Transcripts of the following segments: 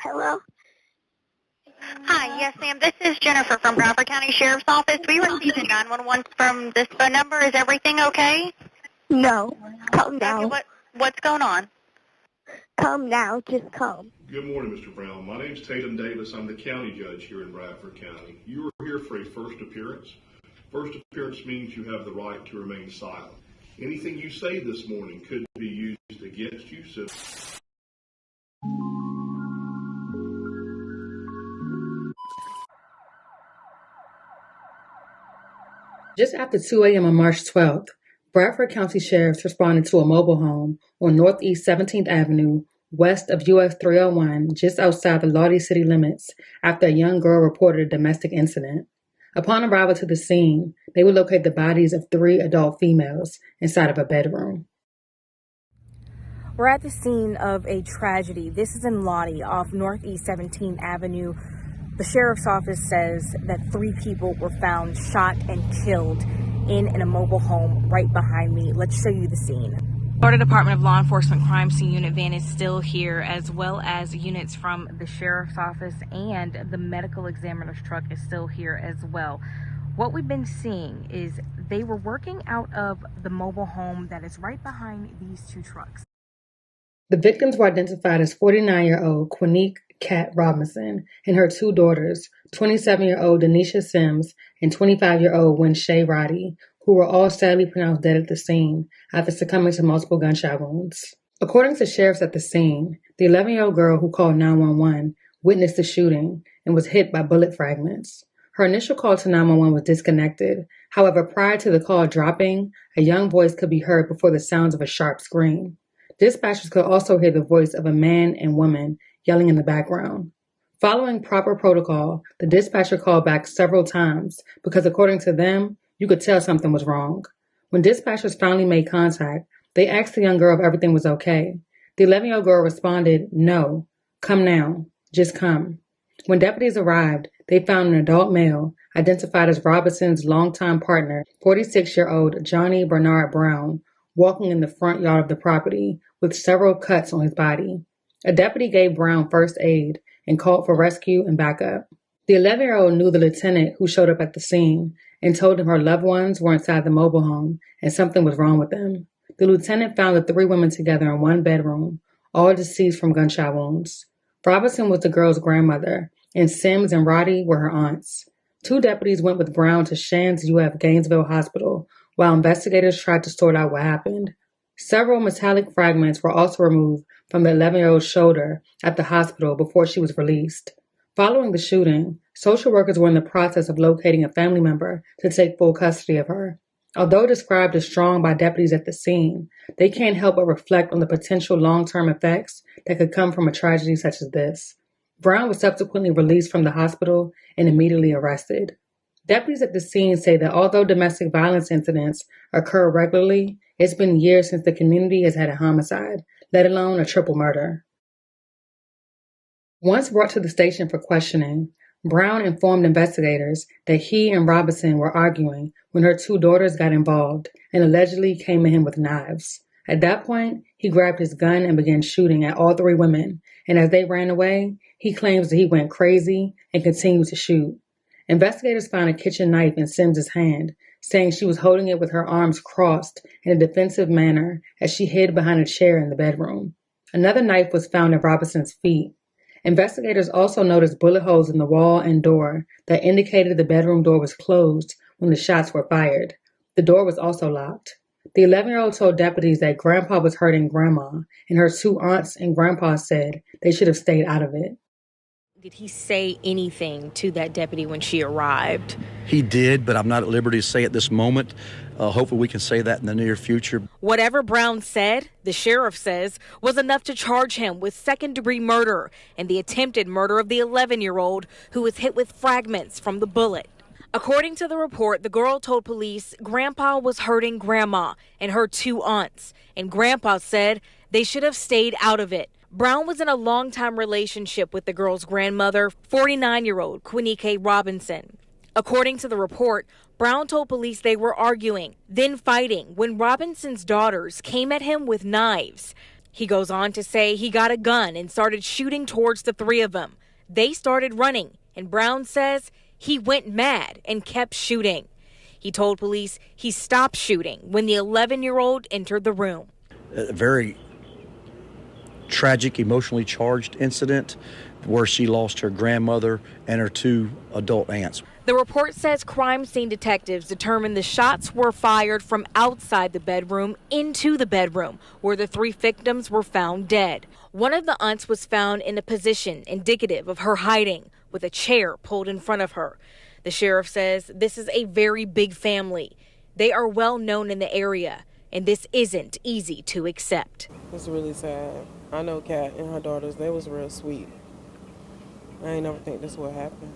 Hello? Hi, yes, ma'am. This is Jennifer from Bradford County Sheriff's Office. We received a 911 from this phone number. Is everything okay? No. Come now. Okay, what's going on? Come now. Just come. Good morning, Mr. Brown. My name's Tatum Davis. I'm the county judge here in Bradford County. You are here for a first appearance. First appearance means you have the right to remain silent. Anything you say this morning could be used against you, so... Just after 2 a.m. on March 12th, Bradford County sheriffs responded to a mobile home on Northeast 17th Avenue, west of US 301, just outside the Lled city limits, after a young girl reported a domestic incident. Upon arrival to the scene, they would locate the bodies of 3 adult females inside of a bedroom. We're at the scene of a tragedy. This is in Lled off Northeast 17th Avenue. The sheriff's office says that 3 people were found shot and killed in a mobile home right behind me. Let's show you the scene. Florida Department of Law Enforcement Crime Scene Unit van is still here, as well as units from the sheriff's office, and the medical examiner's truck is still here as well. What we've been seeing is they were working out of the mobile home that is right behind these 2 trucks. The victims were identified as 49-year-old Quanique Robinson and her 2 daughters, 27-year-old Denisha Sims and 25-year-old Winshay Roddy, who were all sadly pronounced dead at the scene after succumbing to multiple gunshot wounds. According to sheriffs at the scene, the 11-year-old girl who called 911 witnessed the shooting and was hit by bullet fragments. Her initial call to 911 was disconnected. However, prior to the call dropping, a young voice could be heard before the sounds of a sharp scream. Dispatchers could also hear the voice of a man and woman yelling in the background. Following proper protocol, the dispatcher called back several times because, according to them, you could tell something was wrong. When dispatchers finally made contact, they asked the young girl if everything was okay. The 11-year-old girl responded, "No, come now, just come." When deputies arrived, they found an adult male identified as Robinson's longtime partner, 46-year-old Johnny Bernard Brown, walking in the front yard of the property with several cuts on his body. A deputy gave Brown first aid and called for rescue and backup. The 11-year-old knew the lieutenant who showed up at the scene and told him her loved ones were inside the mobile home and something was wrong with them. The lieutenant found the 3 women together in one bedroom, all deceased from gunshot wounds. Robinson was the girl's grandmother, and Sims and Roddy were her aunts. 2 deputies went with Brown to Shands UF Gainesville Hospital, while investigators tried to sort out what happened. Several metallic fragments were also removed from the 11-year-old's shoulder at the hospital before she was released. Following the shooting, social workers were in the process of locating a family member to take full custody of her. Although described as strong by deputies at the scene, they can't help but reflect on the potential long-term effects that could come from a tragedy such as this. Brown was subsequently released from the hospital and immediately arrested. Deputies at the scene say that although domestic violence incidents occur regularly, it's been years since the community has had a homicide, let alone a triple murder. Once brought to the station for questioning, Brown informed investigators that he and Robinson were arguing when her 2 daughters got involved and allegedly came at him with knives. At that point, he grabbed his gun and began shooting at all 3 women, and as they ran away, he claims that he went crazy and continued to shoot. Investigators found a kitchen knife in Sims's hand, saying she was holding it with her arms crossed in a defensive manner as she hid behind a chair in the bedroom. Another knife was found at Robinson's feet. Investigators also noticed bullet holes in the wall and door that indicated the bedroom door was closed when the shots were fired. The door was also locked. The 11-year-old told deputies that Grandpa was hurting Grandma, and her 2 aunts and Grandpa said they should have stayed out of it. Did he say anything to that deputy when she arrived? He did, but I'm not at liberty to say at this moment. Hopefully we can say that in the near future. Whatever Brown said, the sheriff says, was enough to charge him with second-degree murder and the attempted murder of the 11-year-old who was hit with fragments from the bullet. According to the report, the girl told police Grandpa was hurting Grandma and her two aunts, and Grandpa said they should have stayed out of it. Brown was in a long-time relationship with the girl's grandmother, 49-year-old Quanique Robinson. According to the report, Brown told police they were arguing, then fighting, when Robinson's daughters came at him with knives. He goes on to say he got a gun and started shooting towards the three of them. They started running, and Brown says he went mad and kept shooting. He told police he stopped shooting when the 11-year-old entered the room. A very tragic, emotionally charged incident where she lost her grandmother and her two adult aunts. The report says crime scene detectives determined the shots were fired from outside the bedroom into the bedroom, where the three victims were found dead. One of the aunts was found in a position indicative of her hiding, with a chair pulled in front of her. The sheriff says this is a very big family. They are well known in the area, and this isn't easy to accept. It's really sad. I know Kat and her daughters, they was real sweet. I ain't never think this would happen.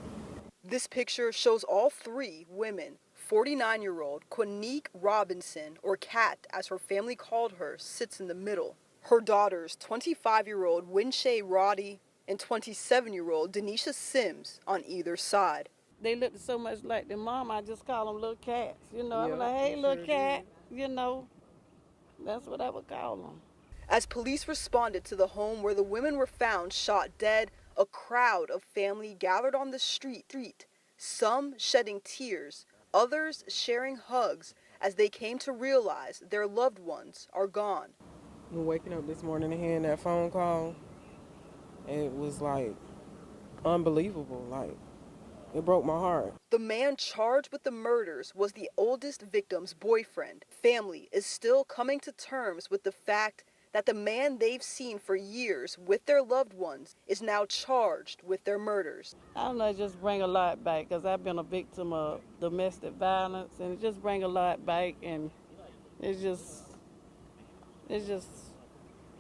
This picture shows all three women. 49-year-old Quanique Robinson, or Kat as her family called her, sits in the middle. Her daughters, 25-year-old Winshay Roddy and 27-year-old Denisha Sims, on either side. They look so much like their mom, I just call them little cats. You know, I'm like, hey, little cat, you know, that's what I would call them. As police responded to the home where the women were found shot dead, a crowd of family gathered on the street, some shedding tears, others sharing hugs as they came to realize their loved ones are gone. Waking up this morning and hearing that phone call, it was like unbelievable. Like, it broke my heart. The man charged with the murders was the oldest victim's boyfriend. Family is still coming to terms with the fact that the man they've seen for years with their loved ones is now charged with their murders. I don't know, it just bring a lot back because I've been a victim of domestic violence, and it just bring a lot back, and it's just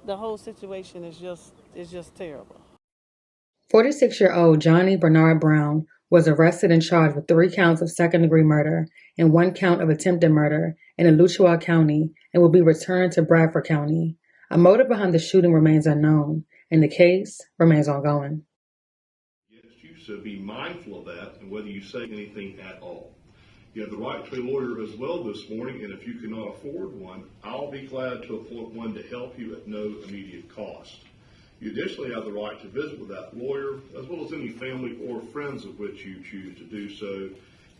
the whole situation is just terrible. 46-year-old Johnny Bernard Brown was arrested and charged with 3 counts of second-degree murder and 1 count of attempted murder in Alachua County and will be returned to Bradford County. A motive behind the shooting remains unknown, and the case remains ongoing. Yes, you should be mindful of that and whether you say anything at all. You have the right to a lawyer as well this morning, and if you cannot afford one, I'll be glad to appoint one to help you at no immediate cost. You additionally have the right to visit with that lawyer, as well as any family or friends of which you choose to do so,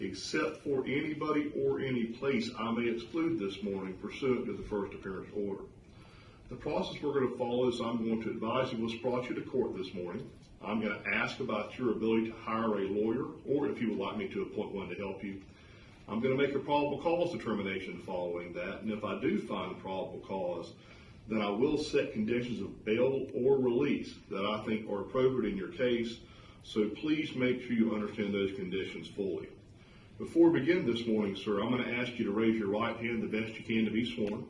except for anybody or any place I may exclude this morning pursuant to the first appearance order. The process we're going to follow is I'm going to advise you what's brought you to court this morning. I'm going to ask about your ability to hire a lawyer, or if you would like me to appoint one to help you. I'm going to make a probable cause determination following that, and if I do find probable cause, then I will set conditions of bail or release that I think are appropriate in your case, so please make sure you understand those conditions fully. Before we begin this morning, sir, I'm going to ask you to raise your right hand the best you can to be sworn.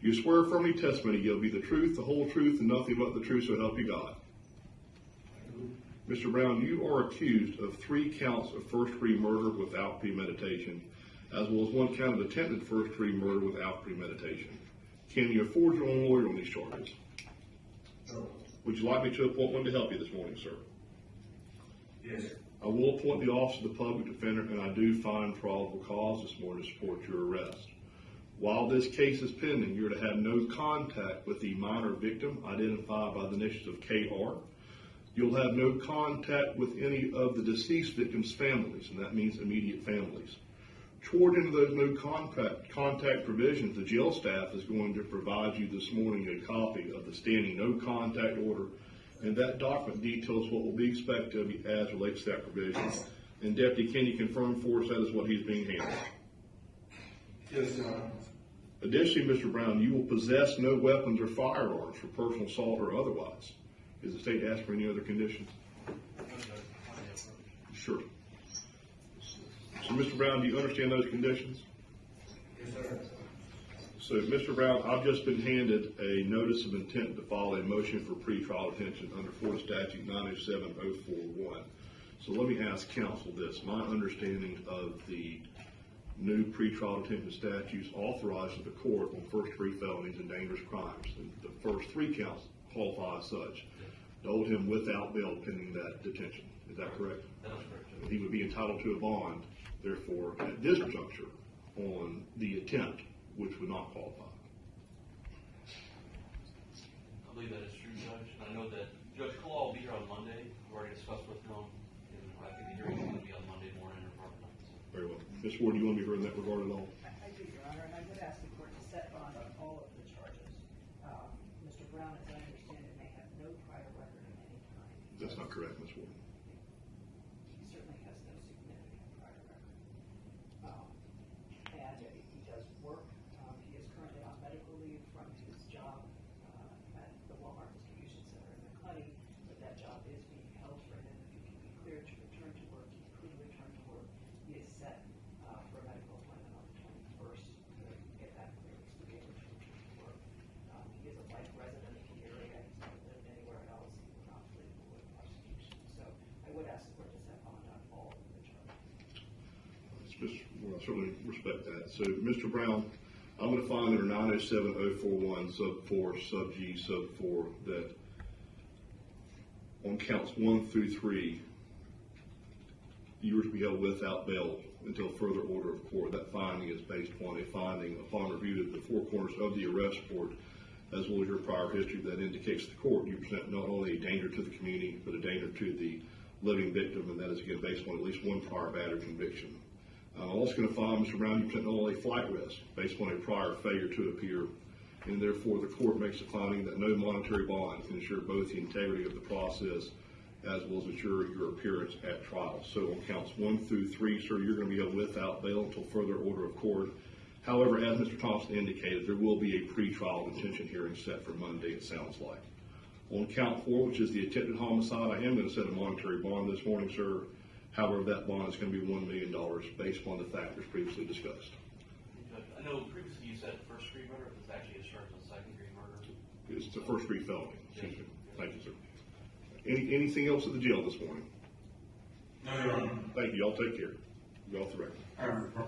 You swear firmly testimony you'll be the truth, the whole truth, and nothing but the truth, so help you God. Mr. Brown, you are accused of 3 counts of first-degree murder without premeditation, as well as 1 count of attempted first-degree murder without premeditation. Can you afford your own lawyer on these charges? No. Would you like me to appoint one to help you this morning, sir? Yes. I will appoint the Office of the Public Defender, and I do find probable cause this morning to support your arrest. While this case is pending, you're to have no contact with the minor victim identified by the initials of KR. You'll have no contact with any of the deceased victims' families, and that means immediate families. Toward into those no contact provisions, the jail staff is going to provide you this morning a copy of the standing no contact order, and that document details what will be expected of you as relates to that provision. And Deputy, can you confirm for us that is what he's being handled? Yes, sir. Additionally, Mr. Brown, you will possess no weapons or firearms for personal assault or otherwise. Is the state asked for any other conditions? Sure. So, Mr. Brown, do you understand those conditions? Yes, sir. So, Mr. Brown, I've just been handed a notice of intent to file a motion for pretrial detention under Florida Statute 907-041. So let me ask counsel this. My understanding of the new pretrial detention statutes authorizes the court on first-degree felonies and dangerous crimes. And the first 3 counts qualify as such. To hold him without bail pending that detention. Is that correct? That is correct. He would be entitled to a bond, therefore, at this juncture, on the attempt, which would not qualify. I believe that is true, Judge. And I know that Judge Claw will be here on Monday. We've already discussed with him, and I think the hearing is going to be on Monday morning or Friday night. Very well. Ms. Ward, do you want to be heard in that regard at all? I do, Your Honor, and I would ask the court to set bond on all of the charges. Mr. Brown, as I understand it, may have no prior record of any kind. That's not correct, Ms. Ward. He certainly has no significant prior record. And he does work. He is currently on medical leave from his job at the Walmart Distribution Center in McClellan, but that job is being held for him. If he can be cleared to return to work, he could return to work. He is set for a medical appointment on the 21st to get that clearance to be able to return to work. He is a life resident of the area. He's not lived anywhere else. He will not flee the prosecution. So I would ask the court to set bond on all of the charges. Well, I certainly respect that. So, Mr. Brown, I'm going to find under 907-041 sub 4 sub G sub 4 that on counts 1 through 3, you were to be held without bail until further order of court. That finding is based upon a finding upon review of the 4 corners of the arrest report, as well as your prior history that indicates to the court you present not only a danger to the community, but a danger to the living victim, and that is again based on at least 1 prior battery conviction. I'm also going to find, Mr. Brown, you present not only a flight risk based on a prior failure to appear, and therefore the court makes a finding that no monetary bond can ensure both the integrity of the process as well as ensure your appearance at trial. So on counts 1 through 3, sir, you're going to be held without bail until further order of court. However, as Mr. Thompson indicated, there will be a pretrial detention hearing set for Monday, it sounds like. On count 4, which is the attempted homicide, I am going to set a monetary bond this morning, sir. However, that bond is going to be $1 million based upon the factors previously discussed. Judge, I know previously you said first-degree murder. It's actually a charge of second-degree murder. It's a first-degree felony. Excuse me. Thank you, sir. Anything else at the jail this morning? No, Your Honor. Thank you. Y'all take care. You're off the record. All right.